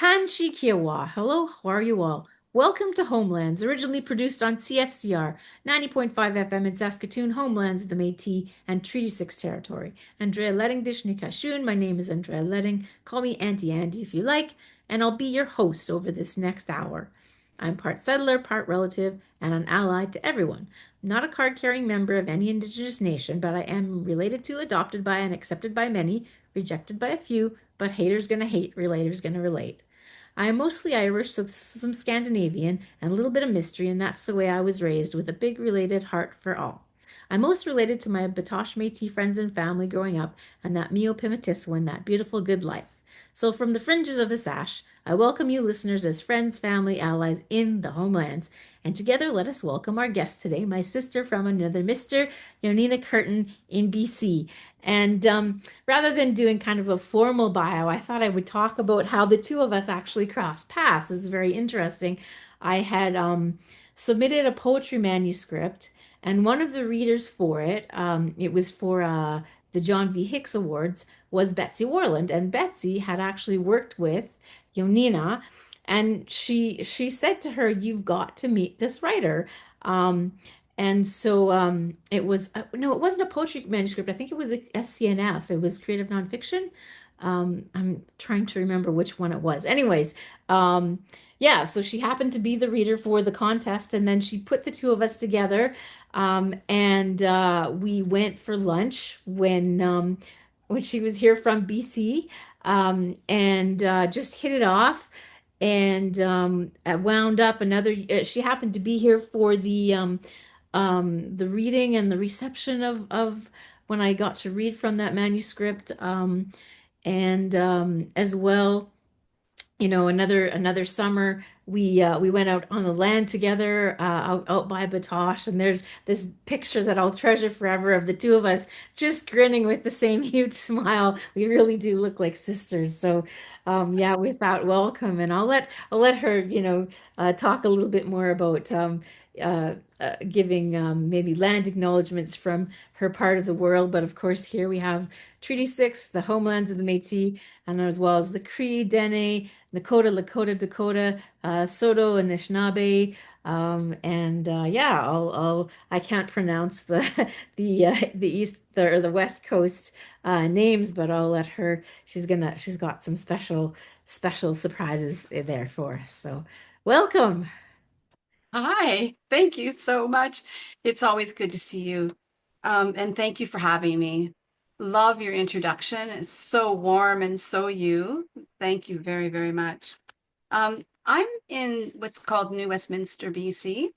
Hanshi Kiowa. Hello, how are you all? Welcome to Homelands, originally produced on CFCR 90.5 FM in Saskatoon, Homelands of the Métis and Treaty 6 territory. Andrea Letting Dishni Kashun. My name is Andrea Letting. Call me Auntie Andy if you like, and I'll be your host over this next hour. I'm part settler, part relative, and an ally to everyone. I'm not a card-carrying member of any Indigenous nation, but I am related to, adopted by, and accepted by many, rejected by a few, but haters gonna hate, relators gonna relate. I am mostly Irish, so some Scandinavian and a little bit of mystery, and that's the way I was raised, with a big related heart for all. I'm most related to my Batosh Métis friends and family growing up, and that Mio Pimitiswin, that beautiful good life. So from the fringes of the sash, I welcome you listeners as friends, family, allies in the homelands. And together let us welcome our guest today, my sister from another Mr. Jonina Kirton in BC. And rather than doing kind of a formal bio, I thought I would talk about how the two of us actually crossed paths. It's very interesting. I had submitted a poetry manuscript, and one of the readers for it, it was for the John V. Hicks Awards, was Betsy Warland. And Betsy had actually worked with Yonina, and she said to her, "You've got to meet this writer." Um, and so it was, no, it wasn't a poetry manuscript. I think it was a SCNF. It was creative nonfiction. I'm trying to remember which one it was. Anyways, um, yeah, so she happened to be the reader for the contest, and then she put the two of us together, and we went for lunch when she was here from BC, and just hit it off. And I wound up another. She happened to be here for the reading and the reception of when I got to read from that manuscript, and as well, another summer we went out on the land together, out by Batosh, and there's this picture that I'll treasure forever of the two of us just grinning with the same huge smile. We really do look like sisters. So yeah, with that, welcome, and I'll let her talk a little bit more about giving maybe land acknowledgements from her part of the world. But of course, here we have Treaty 6, the homelands of the Métis, and as well as the Cree, Dene, Nakota, Lakota, Dakota, Soto, and Anishinaabe. And yeah, I can't pronounce the east or the west coast names, but I'll let her. She's got some special surprises there for us. So welcome. Hi, thank you so much. It's always good to see you. And thank you for having me. Love your introduction. It's so warm and so you. Thank you very, very much. I'm in what's called New Westminster, BC,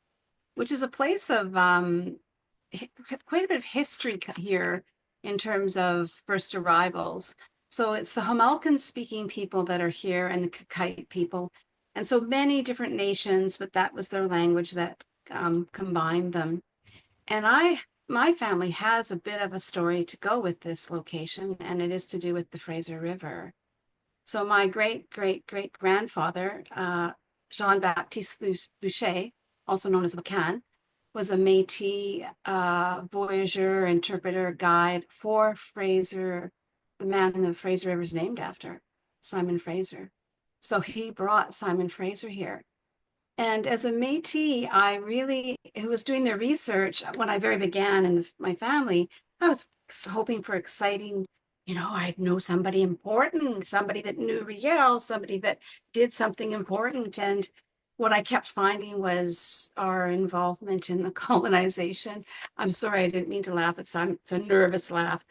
which is a place of quite a bit of history here in terms of first arrivals. So it's the Homalcan speaking people that are here and the Kakite people. And so many different nations, but that was their language that combined them. And my family has a bit of a story to go with this location, and it is to do with the Fraser River. So my great great great grandfather, Jean-Baptiste Boucher, also known as Lacan, was a Métis voyageur, interpreter, guide for Fraser, the man the Fraser River is named after, Simon Fraser. So he brought Simon Fraser here. And as a Métis, who was doing the research when I very began in my family, I was hoping for exciting, I'd know somebody important, somebody that knew Riel, somebody that did something important. And what I kept finding was our involvement in the colonization. I'm sorry, I didn't mean to laugh. It's a nervous laugh.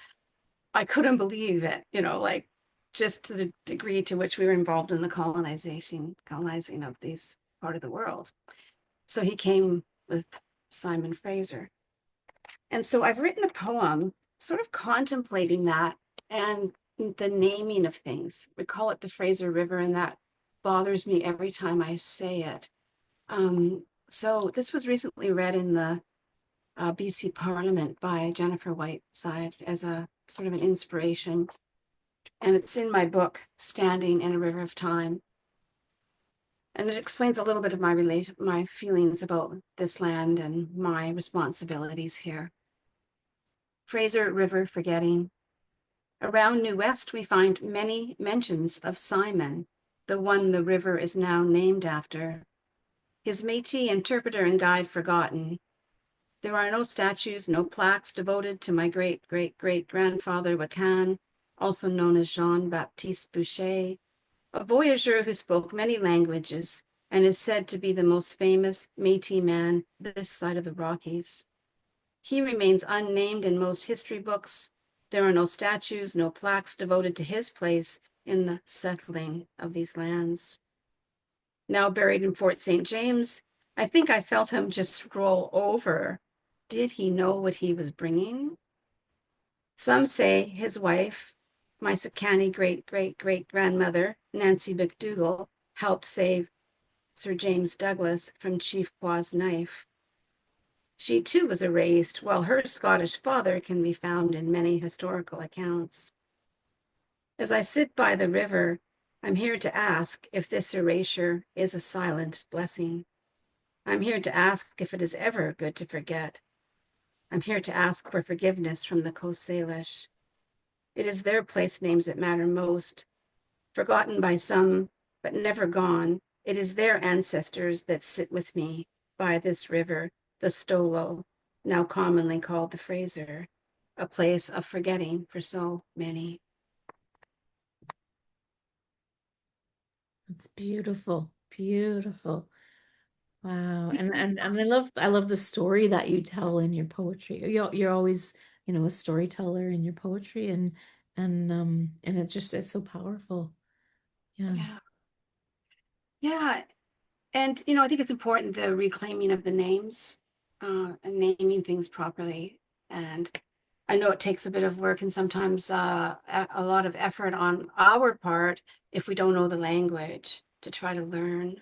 I couldn't believe it, like just to the degree to which we were involved in the colonizing of these part of the world. So he came with Simon Fraser. And so I've written a poem sort of contemplating that and the naming of things. We call it the Fraser River, and that bothers me every time I say it. So this was recently read in the BC Parliament by Jennifer Whiteside as a sort of an inspiration. And it's in my book, Standing in a River of Time. And it explains a little bit of my feelings about this land and my responsibilities here. Fraser River Forgetting. Around New West, we find many mentions of Simon, the one the river is now named after. His Métis interpreter and guide forgotten. There are no statues, no plaques devoted to my great-great-great-grandfather Wacan, also known as Jean-Baptiste Boucher, a voyageur who spoke many languages and is said to be the most famous Métis man this side of the Rockies. He remains unnamed in most history books. There are no statues, no plaques devoted to his place in the settling of these lands. Now buried in Fort St. James, I think I felt him just roll over. Did he know what he was bringing? Some say his wife, my Sakani great-great-great-grandmother, Nancy McDougall, helped save Sir James Douglas from Chief Qua's knife. She too was erased, while her Scottish father can be found in many historical accounts. As I sit by the river, I'm here to ask if this erasure is a silent blessing. I'm here to ask if it is ever good to forget. I'm here to ask for forgiveness from the Coast Salish. It is their place names that matter most, forgotten by some, but never gone. It is their ancestors that sit with me by this river, the Stolo, now commonly called the Fraser, a place of forgetting for so many. It's beautiful, beautiful. Wow. Thanks, And I love the story that you tell in your poetry. You're always, a storyteller in your poetry and it's so powerful. Yeah. Yeah. Yeah. And, I think it's important the reclaiming of the names and naming things properly. And I know it takes a bit of work and sometimes a lot of effort on our part if we don't know the language to try to learn.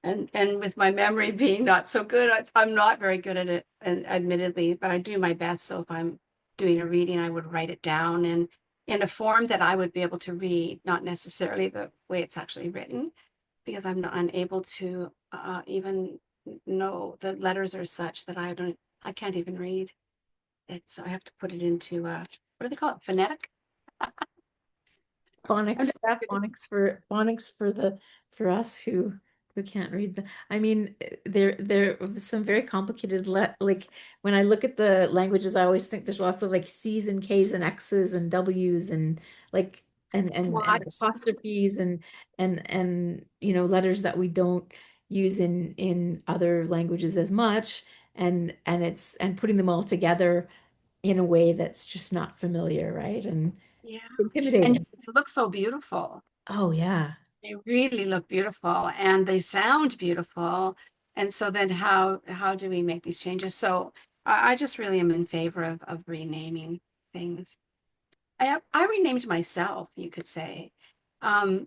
And with my memory being not so good, I'm not very good at it, and admittedly, but I do my best. So if I'm doing a reading, I would write it down and in a form that I would be able to read, not necessarily the way it's actually written, because I'm not unable to even know the letters are such that I can't even read it. So I have to put it into what do they call it? Phonetic. I'm Phonics, just, yeah, phonics for us who can't read the. I mean, there are some very complicated like when I look at the languages, I always think there's lots of like C's and K's and X's and W's and like and what? apostrophes and letters that we don't use in other languages as much and putting them all together in a way that's just not familiar, right? And Yeah. And intimidating. it looks so beautiful. Oh yeah. They really look beautiful and they sound beautiful. And so then how do we make these changes? So I just really am in favor of renaming things. I renamed myself, you could say. Um,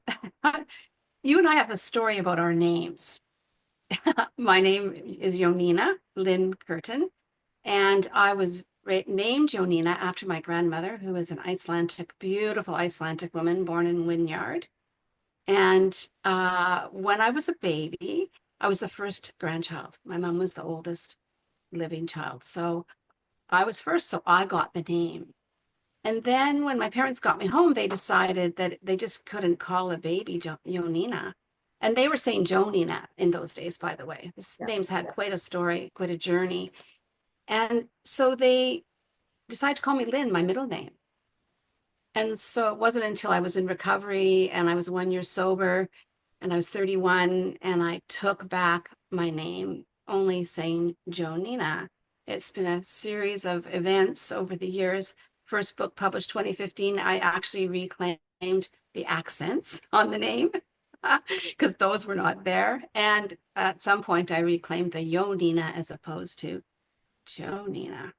you and I have a story about our names. My name is Jonina Lynn Kirton, and I was named Jonina after my grandmother, who was an Icelandic, beautiful Icelandic woman born in Wynyard. And when I was a baby, I was the first grandchild. My mom was the oldest living child. So I was first, so I got the name. And then when my parents got me home, they decided that they just couldn't call a baby Jonina. And they were saying Jonina in those days, by the way. This Yeah. name's had quite a story, quite a journey. And so they decided to call me Lynn, my middle name. And so it wasn't until I was in recovery and I was 1 year sober and I was 31 and I took back my name, only saying Jonina. It's been a series of events over the years. First book published 2015, I actually reclaimed the accents on the name because those were not there. And at some point, I reclaimed the Jonina as opposed to Jonina.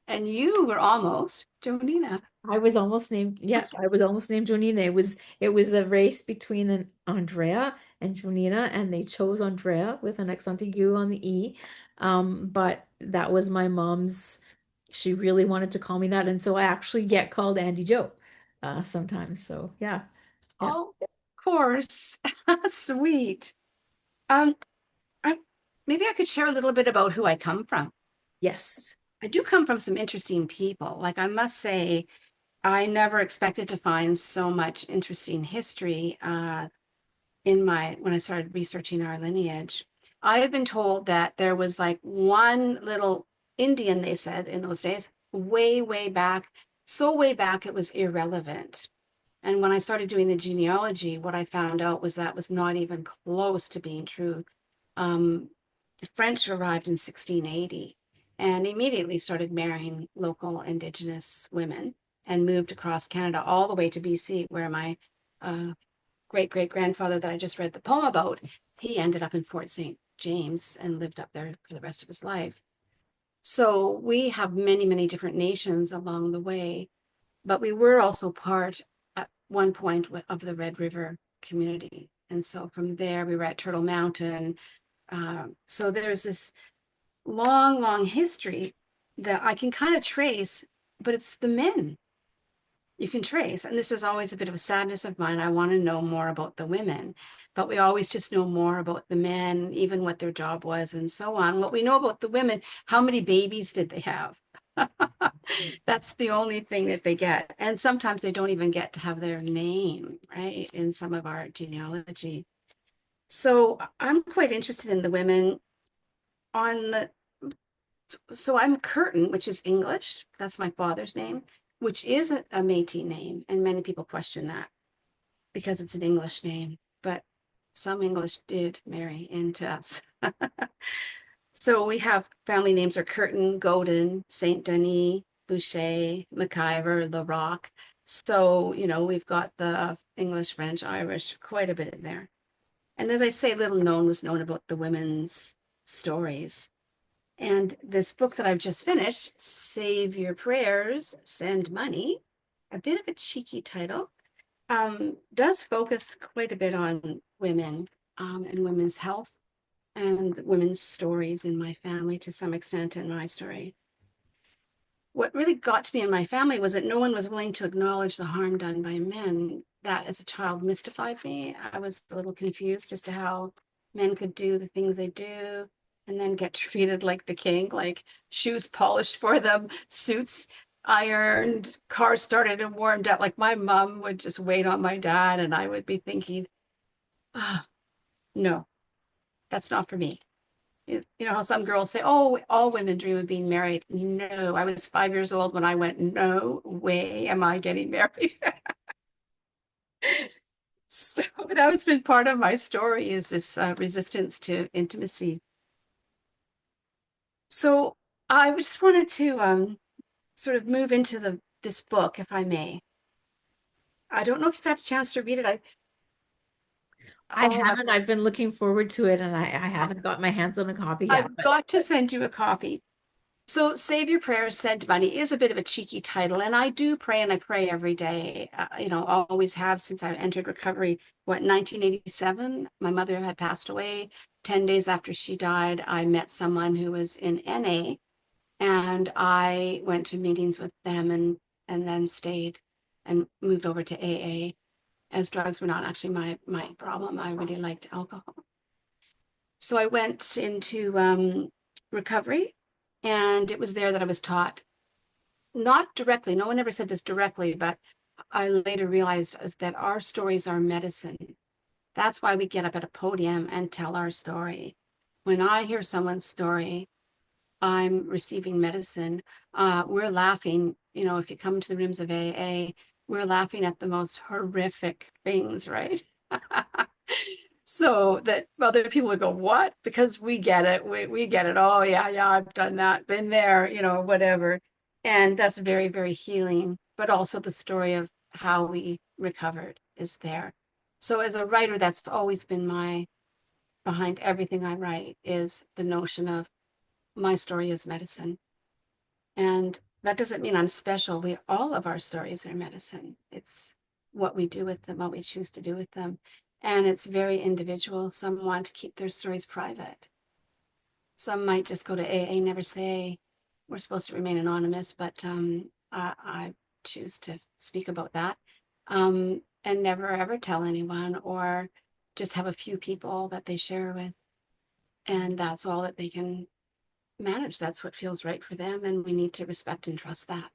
And you were almost Jonina. I was almost named Jonina. It was a race between an Andrea and Jonina, and they chose Andrea with an accent aigu on the E. But that was my mom's, she really wanted to call me that, and so I actually get called Andy Joe sometimes. So yeah. Yeah. Oh, of course. Sweet. Um, I maybe I could share a little bit about who I come from. Yes. I do come from some interesting people. Like I must say, I never expected to find so much interesting history in my when I started researching our lineage. I had been told that there was like one little Indian, they said in those days, way, way back, so way back it was irrelevant. And when I started doing the genealogy, what I found out was that was not even close to being true. Um, the French arrived in 1680 and immediately started marrying local Indigenous women and moved across Canada all the way to BC, where my uh, great great grandfather that I just read the poem about, he ended up in Fort St. James and lived up there for the rest of his life. So we have many, many different nations along the way, but we were also part at one point of the Red River community. And so from there, we were at Turtle Mountain. So there's this long, long history that I can kind of trace, but it's the men you can trace. And this is always a bit of a sadness of mine. I want to know more about the women, but we always just know more about the men, even what their job was and so on. What we know about the women, how many babies did they have? That's the only thing that they get. And sometimes they don't even get to have their name, right, in some of our genealogy. So I'm quite interested in the women on the, so I'm Curtin, which is English. That's my father's name, which is a Métis name. And many people question that because it's an English name, but some English did marry into us. So we have family names are Curtin, Godin, Saint Denis, Boucher, McIver, Larocque. So, we've got the English, French, Irish, quite a bit in there. And as I say, little known was known about the women's stories. And this book that I've just finished, Save Your Prayers, Send Money, a bit of a cheeky title, does focus quite a bit on women and women's health and women's stories in my family to some extent in my story. What really got to me in my family was that no one was willing to acknowledge the harm done by men. That as a child mystified me. I was a little confused as to how men could do the things they do and then get treated like the king, like shoes polished for them, suits ironed, cars started and warmed up. Like my mom would just wait on my dad, and I would be thinking, oh, no, that's not for me. You know how some girls say, oh, all women dream of being married. No, I was 5 years old when I went, no way am I getting married. So that has been part of my story is this resistance to intimacy. So I just wanted to sort of move into this book, if I may. I don't know if you've had a chance to read it. I Oh, haven't. I've been looking forward to it, and I haven't got my hands on a copy yet. I've But got to send you a copy. So, Save Your Prayers, Send Money is a bit of a cheeky title, and I do pray and I pray every day. Always have since I entered recovery. 1987? My mother had passed away. 10 days after she died, I met someone who was in NA, and I went to meetings with them and then stayed and moved over to AA, as drugs were not actually my problem. I really liked alcohol. So I went into recovery, and it was there that I was taught, not directly, no one ever said this directly, but I later realized is that our stories are medicine. That's why we get up at a podium and tell our story. When I hear someone's story, I'm receiving medicine. We're laughing, if you come to the rooms of AA, we're laughing at the most horrific things, right? So that other people would go, what? Because we get it. We get it. Oh, yeah, yeah, I've done that, been there, whatever. And that's very, very healing. But also the story of how we recovered is there. So as a writer, that's always been behind everything I write is the notion of my story is medicine. And that doesn't mean I'm special. All of our stories are medicine. It's what we do with them, what we choose to do with them. And it's very individual. Some want to keep their stories private. Some might just go to AA, never say we're supposed to remain anonymous, but I choose to speak about that and never ever tell anyone, or just have a few people that they share with. And that's all that they can manage. That's what feels right for them. And we need to respect and trust that.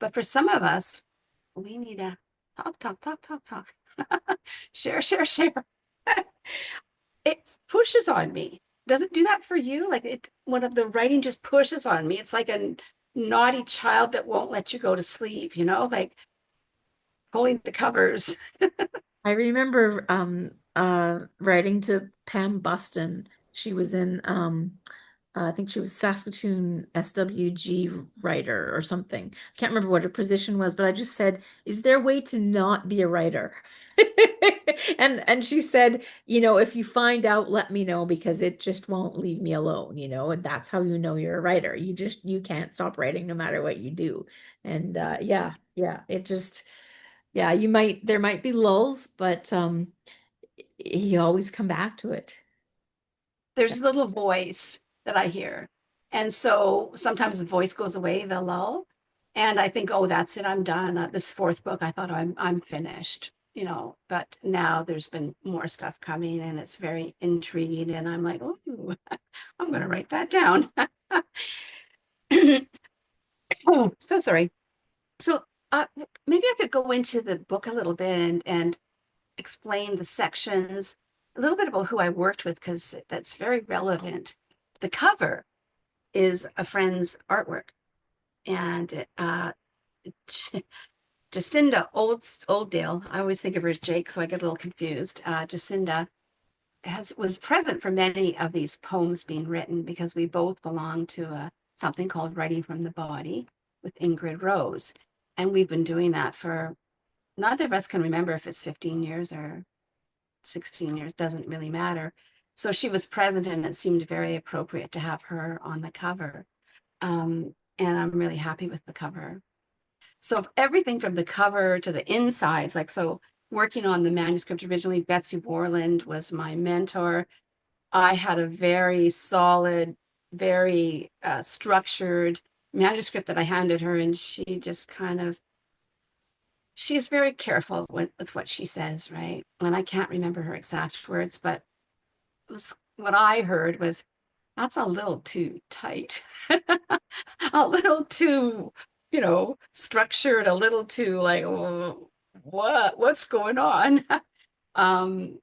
But for some of us, we need to talk, talk, talk, talk, talk. Share, share, share. It pushes on me. Does it do that for you? Like it, one of the writing just pushes on me. It's like a naughty child that won't let you go to sleep, like pulling the covers. I remember writing to Pam Buston. She was in I think she was Saskatoon SWG writer or something. I can't remember what her position was, but I just said, "Is there a way to not be a writer?" And she said, if you find out, let me know because it just won't leave me alone, and that's how you know you're a writer. You can't stop writing no matter what you do. And yeah, yeah, yeah, there might be lulls, but you always come back to it. There's a little voice that I hear. And so sometimes the voice goes away, the lull. And I think, oh, that's it, I'm done. This fourth book, I thought I'm finished, but now there's been more stuff coming and it's very intriguing. And I'm like, oh, I'm going to write that down. Oh, so sorry. So maybe I could go into the book a little bit and explain the sections, a little bit about who I worked with, because that's very relevant. The cover is a friend's artwork, and Jacinda Oldale, I always think of her as Jake, so I get a little confused. Jacinda was present for many of these poems being written because we both belong to something called Writing from the Body with Ingrid Rose. And we've been doing that for, neither of us can remember if it's 15 years or 16 years, doesn't really matter. So she was present and it seemed very appropriate to have her on the cover. And I'm really happy with the cover. So everything from the cover to the insides, like so working on the manuscript originally, Betsy Warland was my mentor. I had a very solid, very structured manuscript that I handed her, and she just kind of, she is very careful with what she says, right? And I can't remember her exact words, but what I heard was, that's a little too tight, a little too, structured, a little too like, oh, what's going on? Um,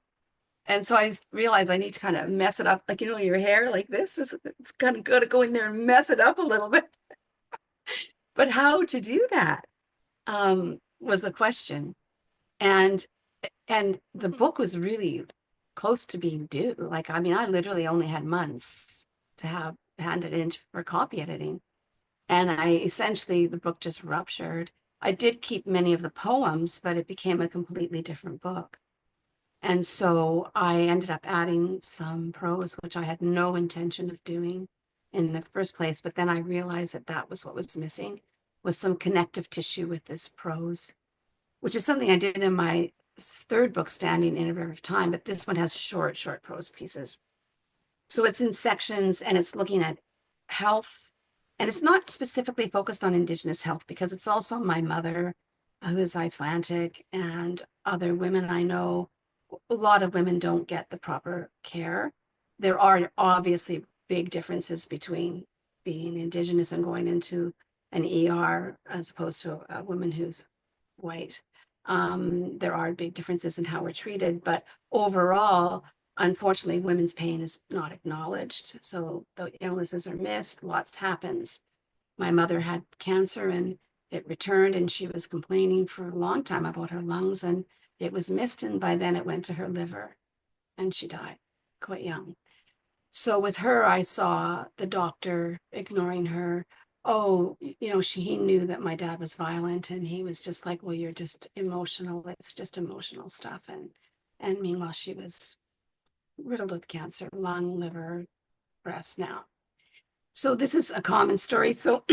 and so I realized I need to kind of mess it up, like, your hair like this, it's kind of good to go in there and mess it up a little bit. But how to do that was the question. And the book was really close to being due. Like, I mean, I literally only had months to have handed in for copy editing. And the book just ruptured. I did keep many of the poems, but it became a completely different book. And so I ended up adding some prose, which I had no intention of doing in the first place. But then I realized that that was what was missing, was some connective tissue with this prose, which is something I did in my third book, Standing in a River of Time. But this one has short, short prose pieces. So it's in sections and it's looking at health. And it's not specifically focused on Indigenous health because it's also my mother, who is Icelandic, and other women I know. A lot of women don't get the proper care. There are obviously big differences between being Indigenous and going into an ER as opposed to a woman who's white. There are big differences in how we're treated, but overall, unfortunately, women's pain is not acknowledged. So the illnesses are missed, lots happens. My mother had cancer and it returned, and she was complaining for a long time about her lungs, and it was missed. And by then it went to her liver and she died quite young. So with her, I saw the doctor ignoring her. Oh, he knew that my dad was violent, and he was just like, well, you're just emotional. It's just emotional stuff. And meanwhile, she was riddled with cancer, lung, liver, breast now. So this is a common story. So,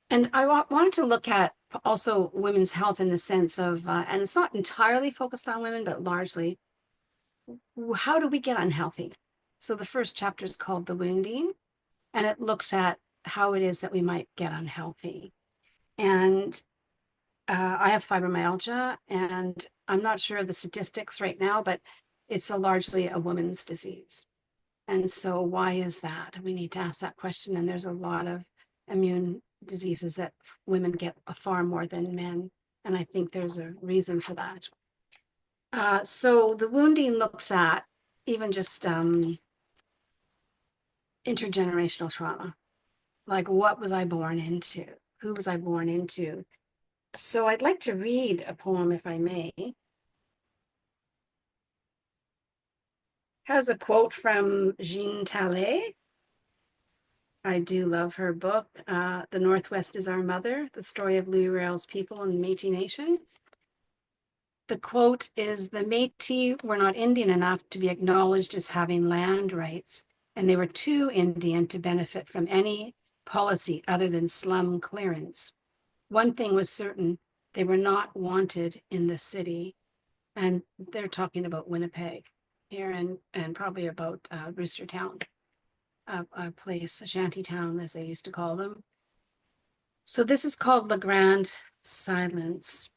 and I wanted to look at also women's health in the sense of, and it's not entirely focused on women, but largely, how do we get unhealthy? So the first chapter is called The Wounding, and it looks at how it is that we might get unhealthy. And I have fibromyalgia, and I'm not sure of the statistics right now, but it's largely a woman's disease. And so why is that? We need to ask that question. And there's a lot of immune diseases that women get far more than men. And I think there's a reason for that. So the wounding looks at even just intergenerational trauma. Like, what was I born into? Who was I born into? So I'd like to read a poem, if I may. It has a quote from Jean Tallet. I do love her book, The Northwest is Our Mother, the story of Louis Riel's people and the Métis Nation. The quote is, the Métis were not Indian enough to be acknowledged as having land rights, and they were too Indian to benefit from any policy other than slum clearance. One thing was certain, they were not wanted in the city. And they're talking about Winnipeg here and probably about Rooster Town, a place, a shanty town, as they used to call them. So this is called La Grande Silence.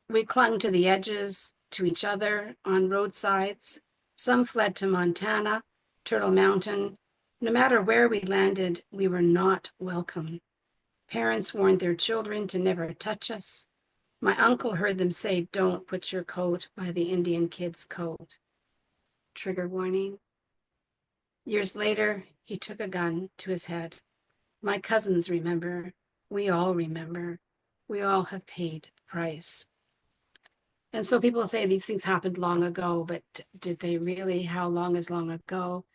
We clung to the edges, to each other, on roadsides. Some fled to Montana, Turtle Mountain. No matter where we landed, we were not welcome. Parents warned their children to never touch us. My uncle heard them say, don't put your coat by the Indian kid's coat. Trigger warning. Years later, he took a gun to his head. My cousins remember. We all remember. We all have paid the price. And so people say these things happened long ago, but did they really? How long is long ago?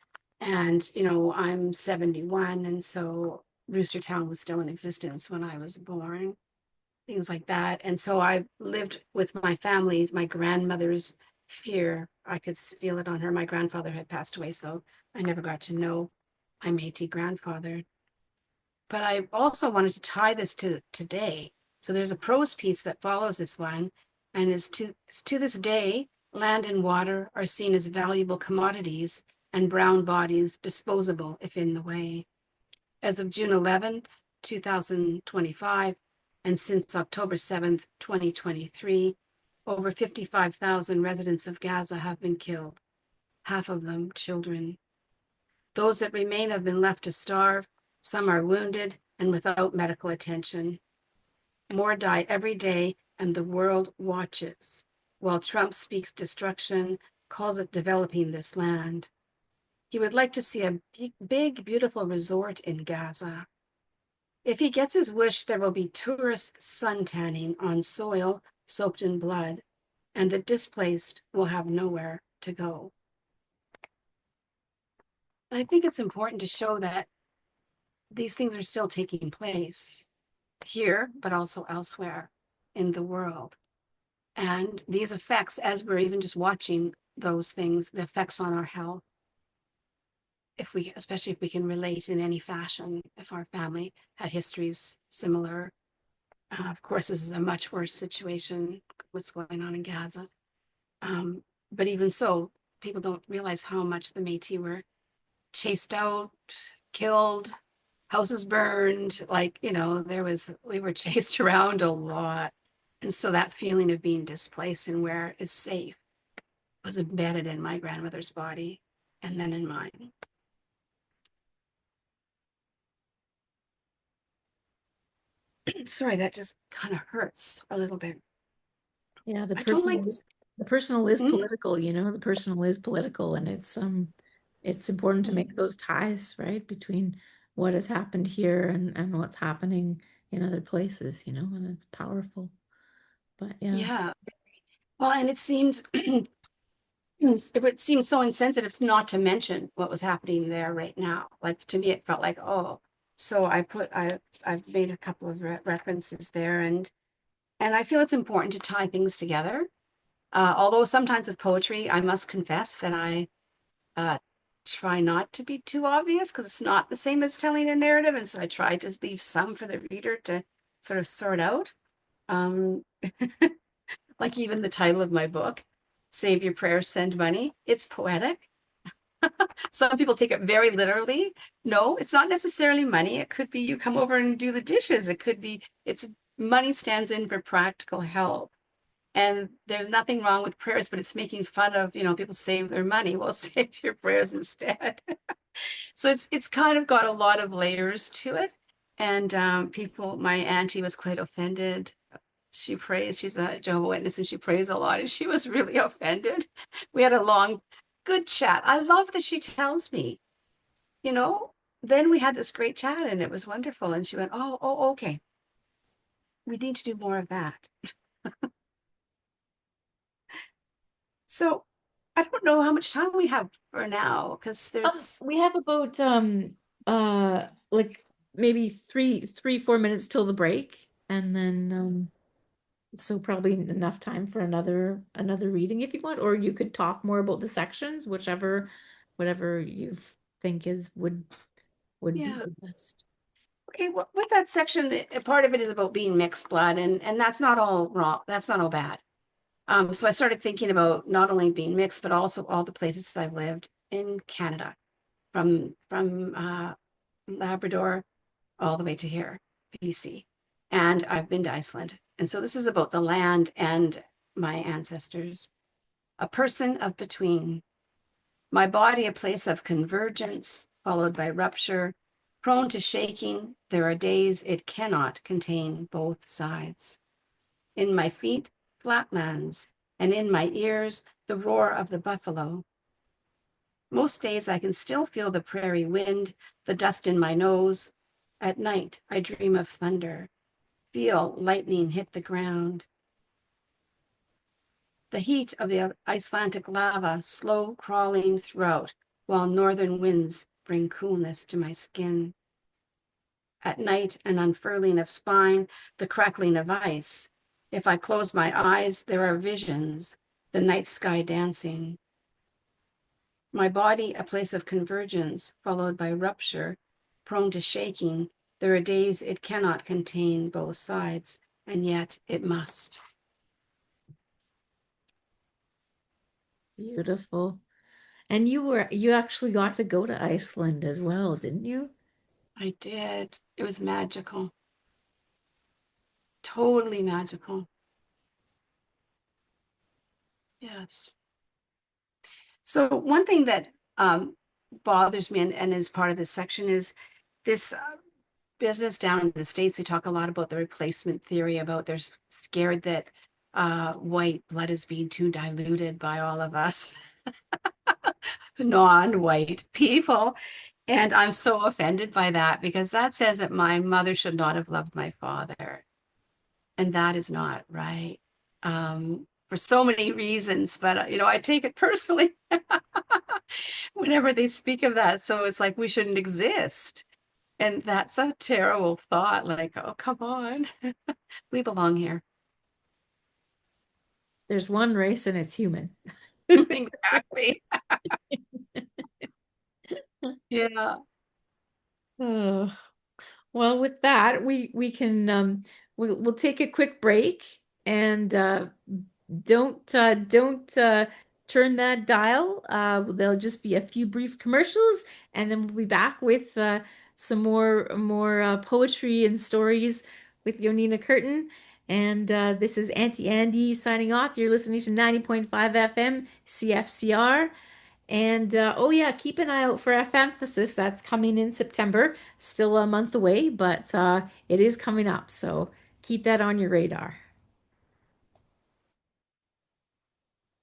And, I'm 71, and so Rooster Town was still in existence when I was born, things like that. And so I lived with my family, my grandmother's fear. I could feel it on her. My grandfather had passed away, so I never got to know my Métis grandfather. But I also wanted to tie this to today. So there's a prose piece that follows this one, and is to this day, land and water are seen as valuable commodities, and brown bodies disposable if in the way. As of June 11th, 2025, and since October 7th, 2023, over 55,000 residents of Gaza have been killed, half of them children. Those that remain have been left to starve. Some are wounded and without medical attention. More die every day, and the world watches while Trump speaks destruction, calls it developing this land. He would like to see a big, beautiful resort in Gaza. If he gets his wish, there will be tourists suntanning on soil soaked in blood, and the displaced will have nowhere to go. And I think it's important to show that these things are still taking place here, but also elsewhere in the world. And these effects, as we're even just watching those things, the effects on our health, especially if we can relate in any fashion, if our family had histories similar. Of course, this is a much worse situation, what's going on in Gaza. But even so, people don't realize how much the Métis were chased out, killed, houses burned. We were chased around a lot. And so that feeling of being displaced and where is safe was embedded in my grandmother's body and then in mine. Sorry, that just kind of hurts a little bit. Yeah, I don't like. the personal is Mm, political, the personal is political, and it's important to mm, make those ties, right, between what has happened here and what's happening in other places, and it's powerful. But yeah. yeah. Well, and it seemed it would seem so insensitive not to mention what was happening there right now. Like, to me, it felt like, oh. So I've made a couple of references there, and I feel it's important to tie things together. Although sometimes with poetry, I must confess that I uh, try not to be too obvious, because it's not the same as telling a narrative, and so I try to leave some for the reader to sort of sort out. Um, like even the title of my book, Save Your Prayers, Send Money. It's poetic. Some people take it very literally. No, it's not necessarily money. It could be you come over and do the dishes. It could be it's money stands in for practical help. And there's nothing wrong with prayers, but it's making fun of, people save their money. Well, save your prayers instead. So it's kind of got a lot of layers to it. And my auntie was quite offended She prays. She's a Jehovah's Witness and she prays a lot. And she was really offended. We had a long, good chat. I love that she tells me, you know, then we had this great chat and it was wonderful. And she went, oh, okay. We need to do more of that. So I don't know how much time we have for now because there's, We have about like maybe 4 minutes till the break, and then so probably enough time for another reading if you want, or you could talk more about the sections, whatever you think is would be yeah. the best. Okay, well, with that section, part of it is about being mixed blood, and that's not all wrong. That's not all bad. So I started thinking about not only being mixed, but also all the places I've lived in Canada, from Labrador all the way to here, BC, and I've been to Iceland. And so this is about the land and my ancestors. A person of between. My body a place of convergence, followed by rupture. Prone to shaking, there are days it cannot contain both sides. In my feet, flatlands, and in my ears, the roar of the buffalo. Most days I can still feel the prairie wind, the dust in my nose. At night, I dream of thunder, feel lightning hit the ground. The heat of the Icelandic lava slow crawling throughout, while northern winds bring coolness to my skin. At night, an unfurling of spine, the crackling of ice. If I close my eyes, there are visions, the night sky dancing. My body, a place of convergence, followed by rupture, prone to shaking. There are days it cannot contain both sides, and yet it must. Beautiful. And you actually got to go to Iceland as well, didn't you? I did. It was magical, totally magical. Yes. So one thing that bothers me and is part of this section is this business down in the States. They talk a lot about the replacement theory, about they're scared that white blood is being too diluted by all of us non-white people. And I'm so offended by that because that says that my mother should not have loved my father. And that is not right. For so many reasons, but I take it personally whenever they speak of that. So it's like we shouldn't exist. And that's a terrible thought. Like, oh, come on. We belong here. There's one race and it's human. Exactly. Yeah. Oh. Well, with that, we can we'll take a quick break and don't turn that dial. There'll just be a few brief commercials, and then we'll be back with some more poetry and stories with Jonina Kirton. And this is Auntie Andy signing off. You're listening to 90.5 FM CFCR. And oh yeah, keep an eye out for F Emphasis. That's coming in September. Still a month away, but it is coming up. So keep that on your radar.